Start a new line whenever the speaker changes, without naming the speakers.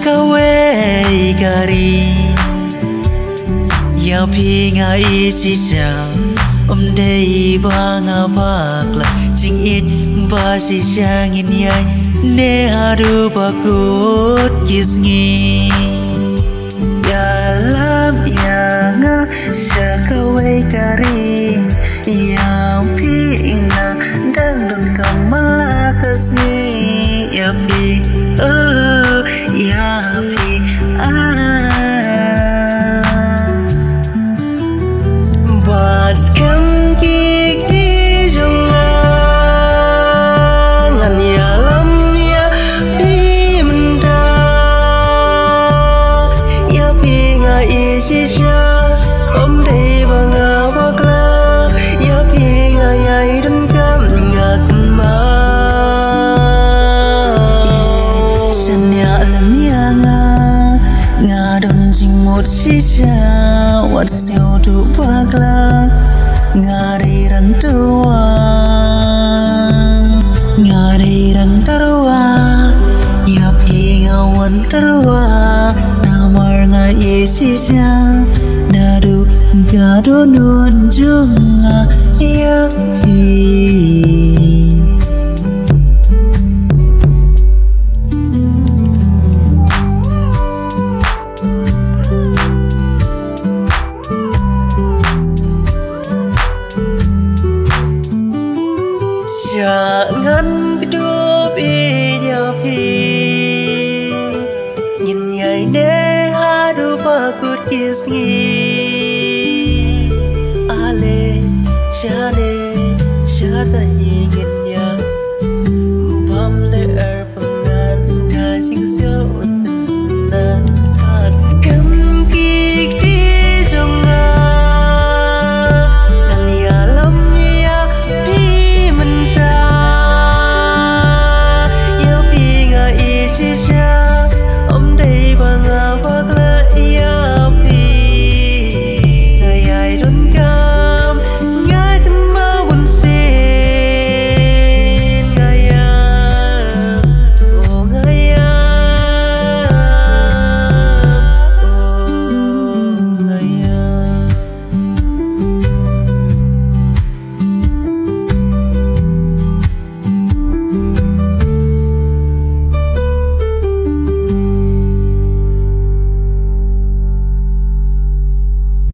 kawe kari ya phi nga isi cha dei ba nga bakla ching it ba si sang in yai ne haru ba kut kisngi ya lam ya nga sa kawe kari ya phi nga dan don kamala kasni ya phi ya phi Bars kam kik di jungang an ya lam ya pi menda ya pi nga isi sha om dei banga bakla ya pi nga yai dun kam ngak ma san ya lam ya nga don jing một si sha wat siêu tu bakla ngari rang tarwa ya phi ngawan tarwa namar nga isi sha nadu gado nun junga ya phi Jangan hidup ia pi nhìn nhảy nè hadu bakut kisngi